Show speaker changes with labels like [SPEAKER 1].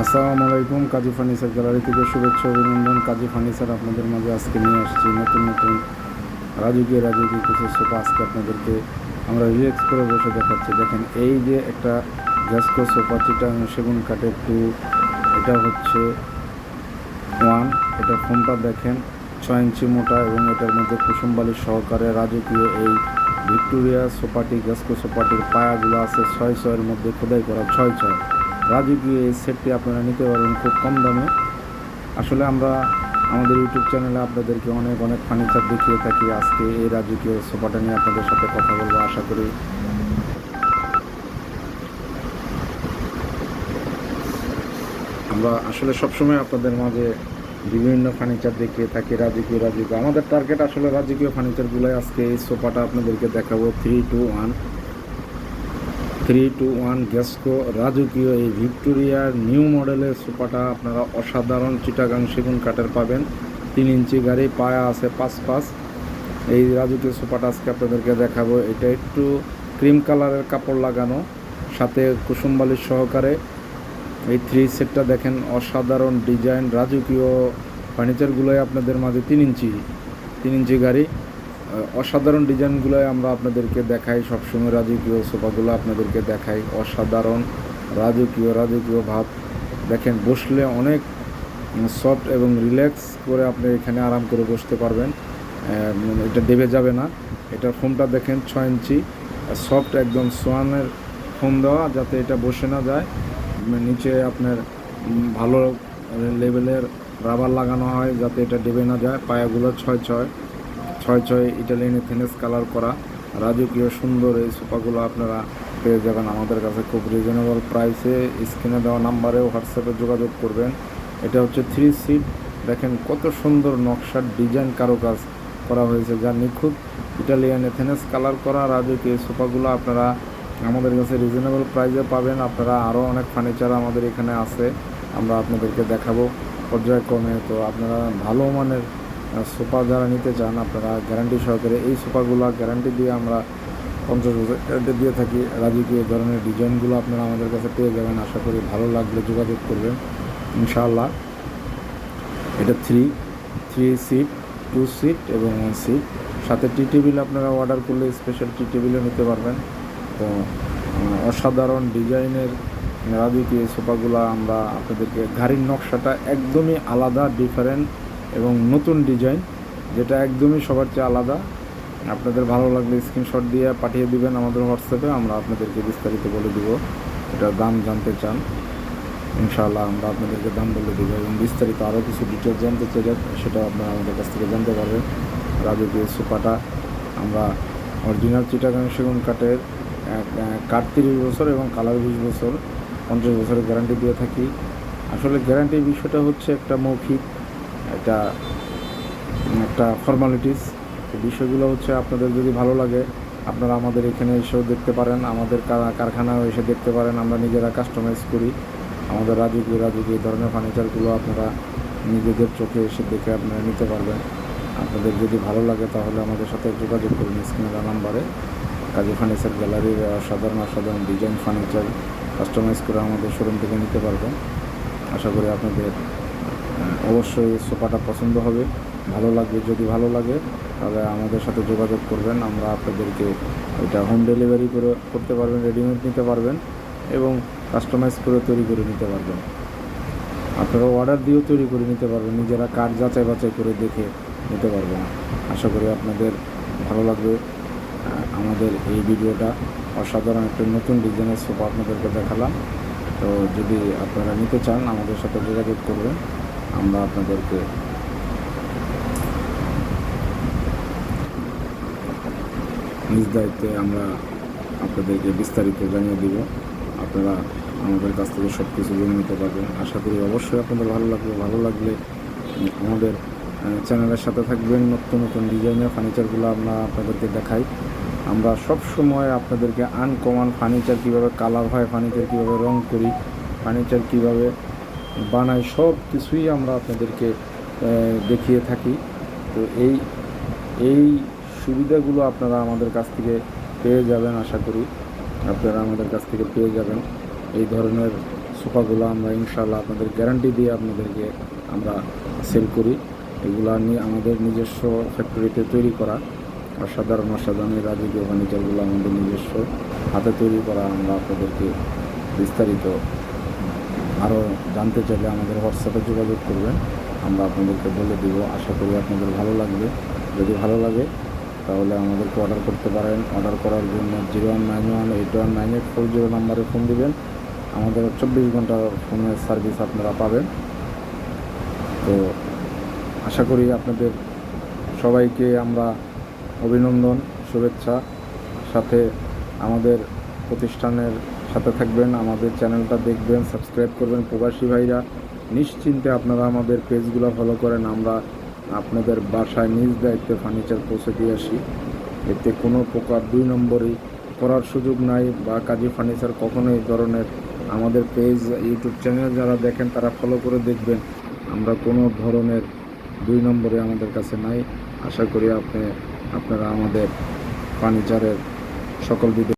[SPEAKER 1] আসসালামু আলাইকুম। কাজী furniture gallery থেকে শুভেচ্ছা অভিনন্দন। কাজী ফার্নিচার আপনাদের মাঝে আজকে নিয়ে আসছি নতুন নতুন রাজকীয় কিছু সোফা। আজকে আপনাদেরকে আমরা রিল্যাক্স করে বসে দেখাচ্ছি। দেখেন, এই যে একটা গ্যাসকো সোফা, চিটাং সেগুন কাঠের 2, এটা হচ্ছে 1। এটা ফোমটা দেখেন 6 ইঞ্চি মোটা এবং এটার মধ্যে কুসুম বালিশ সহকারে রাজকীয় এই ভিক্টোরিয়া সোফাটি, গ্যাসকো সোফাটির পায়াগুলো আছে 6-6 মধ্যে খোদাই করা 6-6। রাজকীয় এই সেটটি আপনারা নিতে পারবেন খুব কম দামে। আসলে আমরা আমাদের ইউটিউব চ্যানেলে আপনাদেরকে অনেক অনেক ফার্নিচার দেখিয়ে থাকি। আজকে এই রাজকীয় সোফাটা নিয়ে আপনাদের সাথে কথা বলবো। আশা করি আমরা আসলে সবসময় আপনাদের মাঝে বিভিন্ন ফার্নিচার দেখিয়ে থাকি, রাজকীয় আমাদের টার্গেট আসলে রাজকীয় ফার্নিচারগুলোই। আজকে এই সোফাটা আপনাদেরকে দেখাবো 3-2-1 গ্যাসকো রাজকীয় এই ভিক্টোরিয়ার নিউ মডেলের সোফাটা আপনারা অসাধারণ চিটাগাং সেগুন কাঠের পাবেন। 3 ইঞ্চি গাড়ি, পায়া আছে 5-5। এই রাজকীয় সোফাটা আজকে আপনাদেরকে দেখাবো। এটা একটু ক্রিম কালারের কাপড় লাগানো, সাথে কুসুম বালিশ সহকারে। এই 3 সেটটা দেখেন, অসাধারণ ডিজাইন রাজকীয় ফার্নিচারগুলোই আপনাদের মাঝে 3 ইঞ্চি গাড়ি, অসাধারণ ডিজাইনগুলোই আমরা আপনাদেরকে দেখাই সবসময়। রাজকীয় সোফাগুলো আপনাদেরকে দেখাই, অসাধারণ রাজকীয় ভাব। দেখেন, বসলে অনেক সফট এবং রিল্যাক্স করে আপনি এখানে আরাম করে বসতে পারবেন। এটা দেবে যাবে না। এটার ফোমটা দেখেন 6 ইঞ্চি সফট, একদম সোয়ানের ফোম দেওয়া, যাতে এটা বসে না যায়। নিচে আপনার ভালো লেভেলের রাবার লাগানো হয় যাতে এটা দেবে না যায়। পায়াগুলো 6-6 ইটালিয়ান এথেনেস কালার করা রাজকীয় সুন্দর এই সোফাগুলো আপনারা পেয়ে যাবেন আমাদের কাছে খুব রিজনেবল প্রাইসে। স্ক্রিনে দেওয়া নাম্বারে হোয়াটসঅ্যাপে যোগাযোগ করবেন। এটা হচ্ছে 3 সিট। দেখেন কত সুন্দর নকশার ডিজাইন কারুকাজ করা হয়েছে, যা নিখুঁত ইটালিয়ান এথেনেস কালার করা রাজকীয় সোফাগুলো আপনারা আমাদের কাছে রিজনেবল প্রাইসে পাবেন। আপনারা আরও অনেক ফার্নিচার আমাদের এখানে আছে, আমরা আপনাদেরকে দেখাবো পর্যায়ক্রমে। তো আপনারা ভালো মানের সোফা যারা নিতে চান, আপনারা গ্যারান্টি সহকারে এই সোফাগুলো গ্যারান্টি দিয়ে আমরা 50 বছর গ্যারান্টি দিয়ে থাকি। রাজকীয় ধরনের ডিজাইনগুলো আপনারা আমাদের কাছে পেয়ে যাবেন। আশা করি ভালো লাগলে যোগাযোগ করবেন ইনশাআল্লাহ। এটা 3 সিট, 2 সিট এবং 1 সিট, সাথে টি টেবিল আপনারা অর্ডার করলে স্পেশাল টি টেবিলও নিতে পারবেন। তো অসাধারণ ডিজাইনের রাজকীয় সোফাগুলো আমরা আপনাদেরকে, গাড়ির নকশাটা একদমই আলাদা, ডিফারেন্ট এবং নতুন ডিজাইন, যেটা একদমই সবার চেয়ে আলাদা। আপনাদের ভালো লাগলে স্ক্রিনশট দিয়ে পাঠিয়ে দিবেন আমাদের হোয়াটসঅ্যাপে, আমরা আপনাদেরকে বিস্তারিত বলে দিব। এটার দাম জানতে চান, ইনশাআল্লাহ আমরা আপনাদেরকে দাম বলে দেবো, এবং বিস্তারিত আরও কিছু ডিটেলস জানতে চাইলে সেটাও আপনারা আমাদের কাছ থেকে জানতে পারবেন। রাজকীয় সোফাটা আমরা অরিজিনাল চিটাগাং সেগুন কাঠের, কাঠ 30 বছর এবং কালার 20 বছর, 50 বছরের গ্যারান্টি দিয়ে থাকি। আসলে গ্যারান্টির বিষয়টা হচ্ছে একটা মৌখিক, এটা একটা ফর্মালিটিস। বিষয়গুলো হচ্ছে আপনাদের যদি ভালো লাগে আপনারা আমাদের এখানে এসেও দেখতে পারেন, আমাদের কারখানাও এসে দেখতে পারেন। আমরা নিজেরা কাস্টমাইজ করি আমাদের রাজকীয় ধরনের ফার্নিচারগুলো, আপনারা নিজেদের চোখে এসে দেখে আপনারা নিতে পারবেন। আপনাদের যদি ভালো লাগে তাহলে আমাদের সাথে যোগাযোগ করুন স্ক্রিনে দেওয়া নাম্বারে। কাজী ফার্নিচার গ্যালারির অসাধারণ ডিজাইন ফার্নিচার কাস্টমাইজ করে আমাদের শোরুম থেকে নিতে পারবেন। আশা করি আপনাদের অবশ্যই সোফাটা পছন্দ হবে, ভালো লাগবে। যদি ভালো লাগে তাহলে আমাদের সাথে যোগাযোগ করবেন। আমরা আপনাদেরকে এটা হোম ডেলিভারি করতে পারবেন, রেডিমেড নিতে পারবেন এবং কাস্টমাইজ করে তৈরি করে নিতে পারবেন। আপনারা অর্ডার দিয়েও তৈরি করে নিতে পারবেন, নিজেরা কাঠ যাচাই বাছাই করে দেখে নিতে পারবেন। আশা করি আপনাদের ভালো লাগবে আমাদের এই ভিডিওটা। অসাধারণ একটা নতুন ডিজাইনের সোফা আপনাদেরকে দেখালাম। তো যদি আপনারা নিতে চান আমাদের সাথে যোগাযোগ করবেন, আমরা আপনাদেরকে নিজ দায়িত্বে আমরা আপনাদেরকে বিস্তারিত জানিয়ে দিব। আপনারা আমাদের কাছ থেকে সব কিছু জেনে নিতে পারবেন। আশা করি অবশ্যই আপনাদের ভালো লাগবে। ভালো লাগলে আমাদের চ্যানেলের সাথে থাকবেন। নতুন ডিজাইনের ফার্নিচারগুলো আমরা আপনাদেরকে দেখাই। আমরা সব সময় আপনাদেরকে আনকমন ফার্নিচার কীভাবে কালার হয়, ফার্নিচার কীভাবে রং করি, ফার্নিচার কীভাবে বানাই, সব কিছুই আমরা আপনাদেরকে দেখিয়ে থাকি। তো এই সুবিধাগুলো আপনারা আমাদের কাছ থেকে পেয়ে যাবেন। আশা করি আপনারা আমাদের কাছ থেকে পেয়ে যাবেন এই ধরনের সোফাগুলো আমরা ইনশাআল্লাহ আপনাদের গ্যারান্টি দিয়ে আপনাদেরকে আমরা সেল করি। এগুলো নিয়ে আমাদের নিজস্ব ফ্যাক্টরিতে তৈরি করা অসাধারণ এই রাজকীয় ফার্নিচারগুলো আমাদের নিজস্ব হাতে তৈরি করা। আমরা আপনাদেরকে বিস্তারিত আরও জানতে চাইলে আমাদের হোয়াটসঅ্যাপে যোগাযোগ করবেন, আমরা আপনাদেরকে বলে দিব। আশা করি আপনাদের ভালো লাগবে। যদি ভালো লাগে তাহলে আমাদেরকে অর্ডার করতে পারেন। অর্ডার করার জন্য 0191819840 নাম্বারে ফোন দিবেন। আমাদের 24 ঘন্টা ফোনের সার্ভিস আপনারা পাবেন। তো আশা করি আপনাদের সবাইকে আমরা অভিনন্দন, শুভেচ্ছা। সাথে আমাদের প্রতিষ্ঠানের সাথে থাকবেন, আমাদের চ্যানেলটা দেখবেন, সাবস্ক্রাইব করবেন। প্রবাসী ভাইরা নিশ্চিন্তে আপনারা আমাদের পেজগুলো ফলো করেন। আমরা আপনাদের বাসায় নিজ দায়িত্বে ফার্নিচার পৌঁছে দিয়ে আসি। এতে কোনো প্রকার 2 নম্বরই করার সুযোগ নাই বা কাজী ফার্নিচার কখনোই ধরনের আমাদের পেজ ইউটিউব চ্যানেল যারা দেখেন তারা ফলো করে দেখবেন। আমরা কোনো ধরনের 2 নম্বরে আমাদের কাছে নাই। আশা করি আপনারা আমাদের ফার্নিচারের সকল ভিডিও